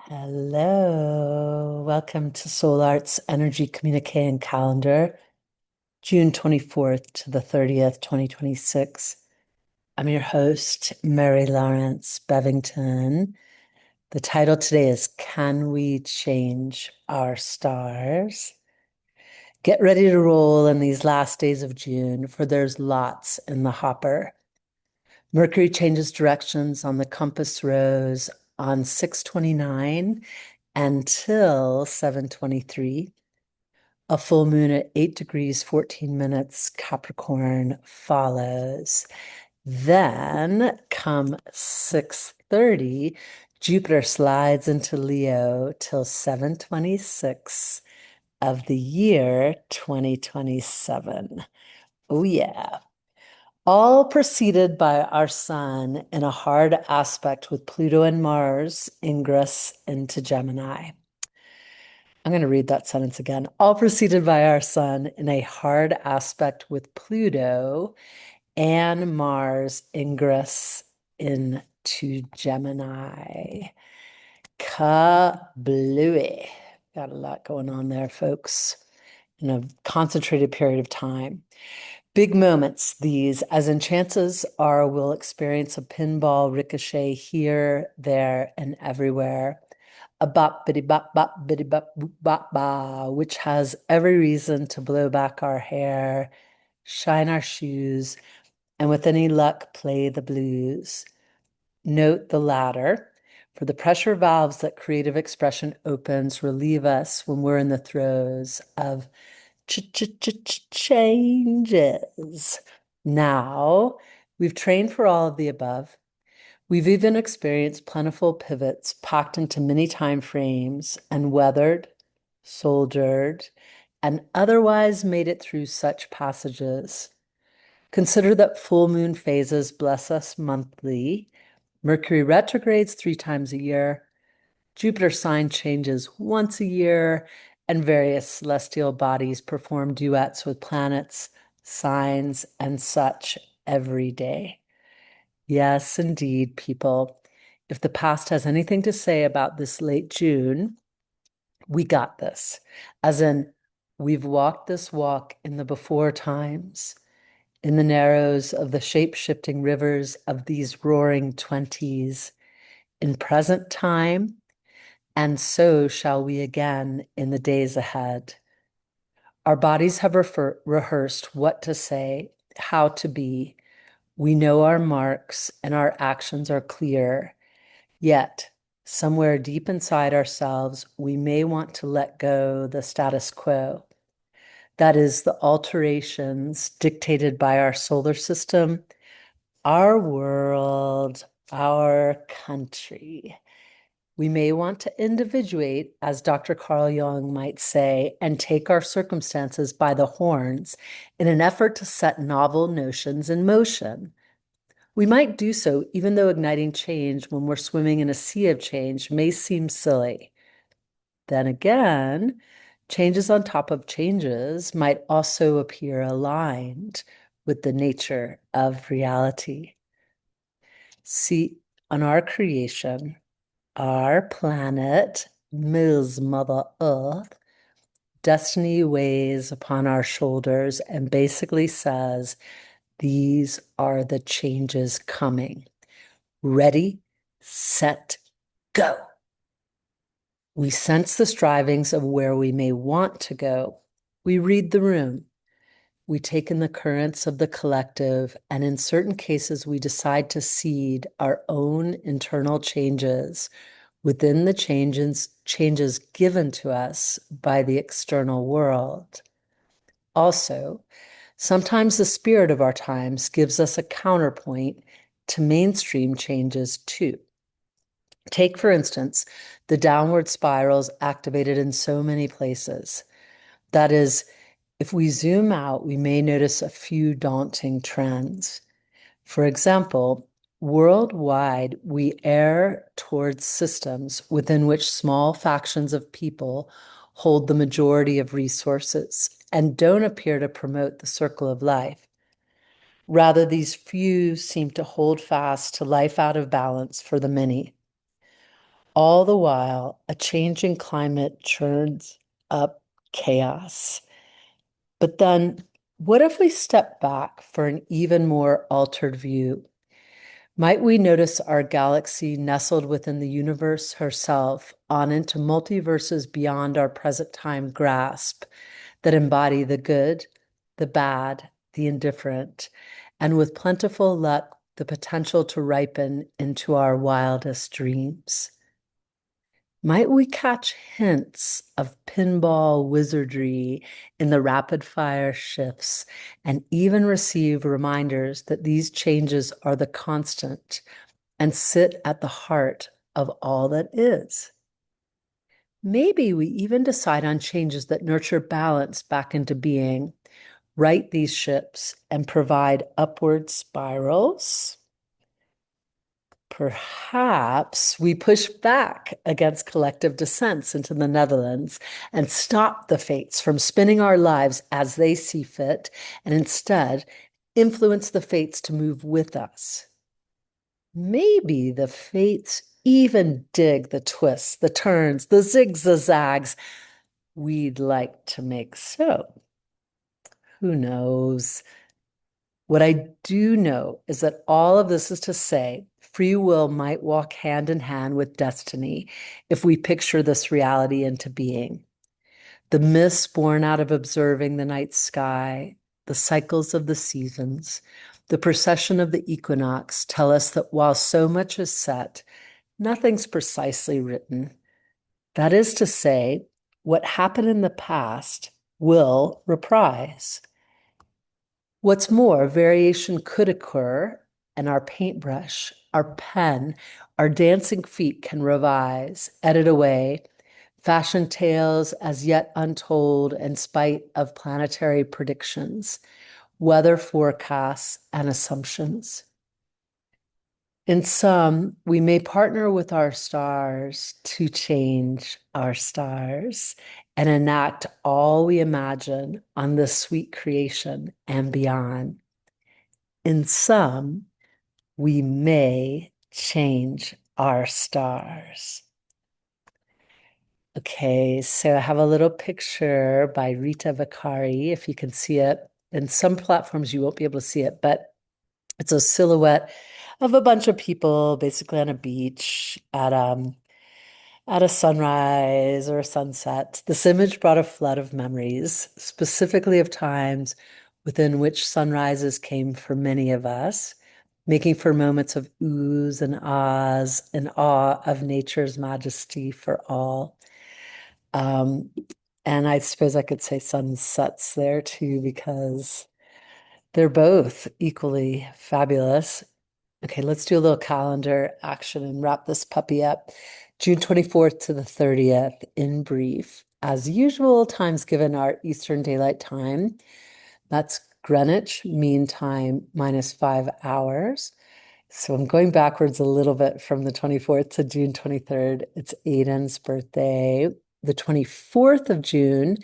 Hello, welcome to Soul Arts Energy Communique and Calendar, June 24th to the 30th, 2026. I'm your host, Mary-Laurence Bevington. The title today is Can We Change Our Stars? Get ready to roll in these last days of June, for there's lots in the hopper. Mercury changes directions on the compass rose on 629 until 723. A full moon at 8 degrees, 14 minutes, Capricorn follows. Then come 6:30, Jupiter slides into Leo till 7:26 of the year 2027. Oh yeah. All preceded by our sun in a hard aspect with Pluto and Mars ingress into Gemini. I'm going to read that sentence again. All preceded by our sun in a hard aspect with Pluto and Mars ingress into Gemini. Kablooooie. Got a lot going on there, folks, in a concentrated period of time. Big moments, these, as in chances are we'll experience a pinball ricochet here, there, and everywhere. A bop, bitty bop, bop, bitty bop, boop, bop, bah, which has every reason to blow back our hair, shine our shoes, and with any luck, play the blues. Note the latter, for the pressure valves that creative expression opens relieve us when we're in the throes of changes. Now, we've trained for all of the above. We've even experienced plentiful pivots packed into many time frames and weathered, soldiered, and otherwise made it through such passages. Consider that full moon phases bless us monthly, Mercury retrogrades 3 times a year, Jupiter sign changes once a year, and various celestial bodies perform duets with planets, signs, and such every day. Yes, indeed, people. If the past has anything to say about this late June, we got this. As in, we've walked this walk in the before times, in the narrows of the shape-shifting rivers of these roaring 20s, in present time, and so shall we again in the days ahead. Our bodies have rehearsed what to say, how to be. We know our marks and our actions are clear. Yet, somewhere deep inside ourselves, we may want to let go the status quo. That is, the alterations dictated by our solar system, our world, our country. We may want to individuate, as Dr. Carl Jung might say, and take our circumstances by the horns in an effort to set novel notions in motion. We might do so even though igniting change when we're swimming in a sea of change may seem silly. Then again, changes on top of changes might also appear aligned with the nature of reality. See, on our creation, our planet, Ms. Mother Earth, destiny weighs upon our shoulders and basically says, these are the changes coming. Ready, set, go. We sense the strivings of where we may want to go. We read the room. We take in the currents of the collective, and in certain cases, we decide to seed our own internal changes within the changes given to us by the external world. Also, sometimes the spirit of our times gives us a counterpoint to mainstream changes too. Take, for instance, the downward spirals activated in so many places. That is, if we zoom out, we may notice a few daunting trends. For example, worldwide, we err towards systems within which small factions of people hold the majority of resources and don't appear to promote the circle of life. Rather, these few seem to hold fast to life out of balance for the many. All the while, a changing climate churns up chaos. But then, what if we step back for an even more altered view? Might we notice our galaxy nestled within the universe herself on into multiverses beyond our present time grasp that embody the good, the bad, the indifferent, and with plentiful luck, the potential to ripen into our wildest dreams? Might we catch hints of pinball wizardry in the rapid fire shifts and even receive reminders that these changes are the constant and sit at the heart of all that is? Maybe we even decide on changes that nurture balance back into being, right these ships, and provide upward spirals. Perhaps we push back against collective descents into the Netherlands and stop the fates from spinning our lives as they see fit, and instead influence the fates to move with us. Maybe the fates even dig the twists, the turns, the zigzags we'd like to make so. Who knows? What I do know is that all of this is to say free will might walk hand in hand with destiny if we picture this reality into being. The myths born out of observing the night sky, the cycles of the seasons, the precession of the equinox tell us that while so much is set, nothing's precisely written. That is to say, what happened in the past will reprise. What's more, variation could occur, and our paintbrush, our pen, our dancing feet can revise, edit away, fashion tales as yet untold in spite of planetary predictions, weather forecasts, and assumptions. In sum, we may partner with our stars to change our stars and enact all we imagine on this sweet creation and beyond. In sum, we may change our stars. Okay, so I have a little picture by Rita Vicari, if you can see it. In some platforms, you won't be able to see it, but it's a silhouette of a bunch of people basically on a beach at a sunrise or a sunset. This image brought a flood of memories, specifically of times within which sunrises came for many of us, making for moments of oohs and ahs and awe of nature's majesty for all. Um, and I suppose I could say sunsets there too, because they're both equally fabulous. Okay, let's do a little calendar action and wrap this puppy up. June 24th to the 30th, in brief. As usual, times given are Eastern Daylight Time. That's Greenwich Mean Time minus 5 hours. So I'm going backwards a little bit from the 24th to June 23rd. It's Aiden's birthday. The 24th of June,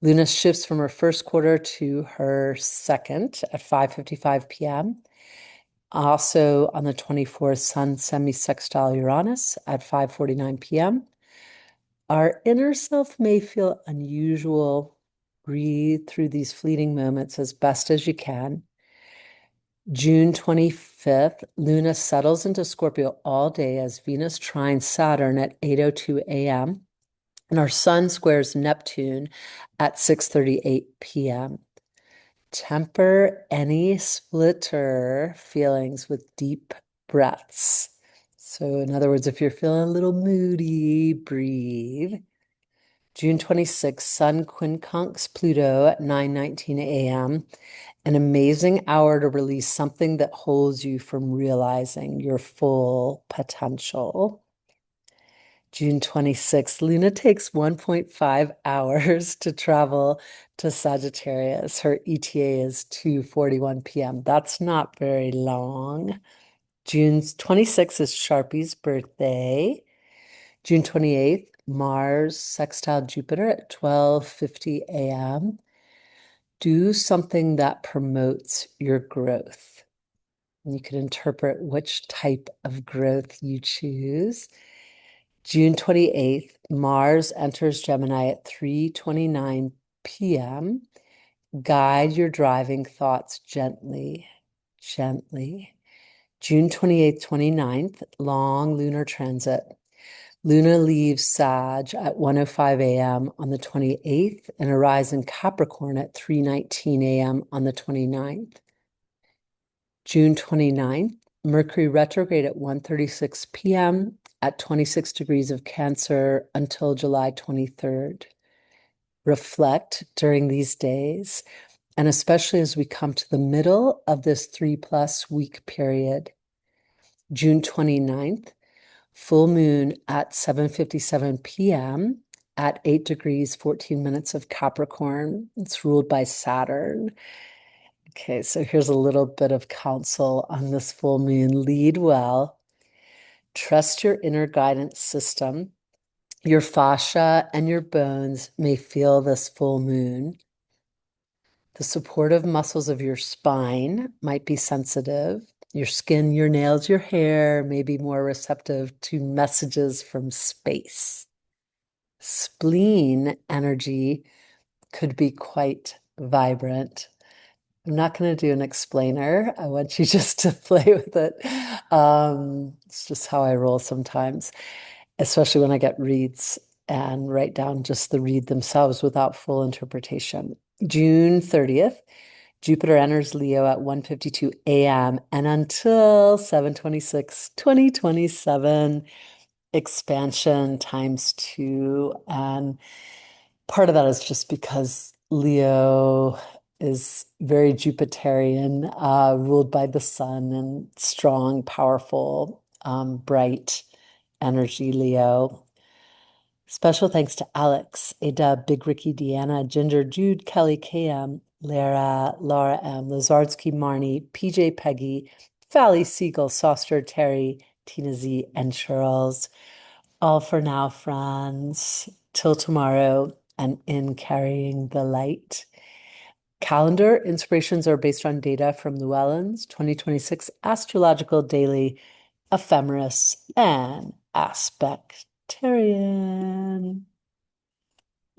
Luna shifts from her first quarter to her second at 5:55 p.m. Also on the 24th, Sun semi-sextile Uranus at 5:49 p.m. Our inner self may feel unusual. Breathe through these fleeting moments as best as you can. June 25th, Luna settles into Scorpio all day as Venus trines Saturn at 8:02 a.m. and our Sun squares Neptune at 6:38 p.m. Temper any splitter feelings with deep breaths. So, in other words, if you're feeling a little moody, breathe. June 26th, Sun quincunx Pluto at 9:19 a.m. An amazing hour to release something that holds you from realizing your full potential. June 26th, Luna takes 1.5 hours to travel to Sagittarius. Her ETA is 2:41 p.m. That's not very long. June 26th is Sharpie's birthday. June 28th, Mars sextile Jupiter at 12:50 a.m. Do something that promotes your growth. And you can interpret which type of growth you choose. June 28th, Mars enters Gemini at 3:29 p.m. Guide your driving thoughts gently, gently. June 28th, 29th, long lunar transit. Luna leaves Sag at 1:05 a.m. on the 28th and arrives in Capricorn at 3:19 a.m. on the 29th. June 29th, Mercury retrograde at 1:36 p.m. at 26 degrees of Cancer until July 23rd. Reflect during these days, and especially as we come to the middle of this 3+ week period. June 29th, full moon at 7:57 p.m. at 8 degrees, 14 minutes of Capricorn. It's ruled by Saturn. Okay, so here's a little bit of counsel on this full moon. Lead well. Trust your inner guidance system. Your fascia and your bones may feel this full moon. The supportive muscles of your spine might be sensitive. Your skin, your nails, your hair may be more receptive to messages from space. Spleen energy could be quite vibrant. I'm not going to do an explainer. I want you just to play with it. It's just how I roll sometimes, especially when I get reads and write down just the read themselves without full interpretation. June 30th, Jupiter enters Leo at 1:52 a.m. and until 7:26, 2027, expansion ×2. And part of that is just because Leo is very Jupiterian, ruled by the sun and strong, powerful, bright energy Leo. Special thanks to Alex, Ada, Big Ricky, Deanna, Ginger, Jude, Kelly, KM, Lara, Laura M, Lazardsky, Marnie, PJ, Peggy, Valley, Siegel, Soster, Terry, Tina Z, and Charles. All for now, friends. Till tomorrow, and in carrying the light. Calendar inspirations are based on data from Llewellyn's 2026 Astrological Daily Ephemeris and Aspectarian.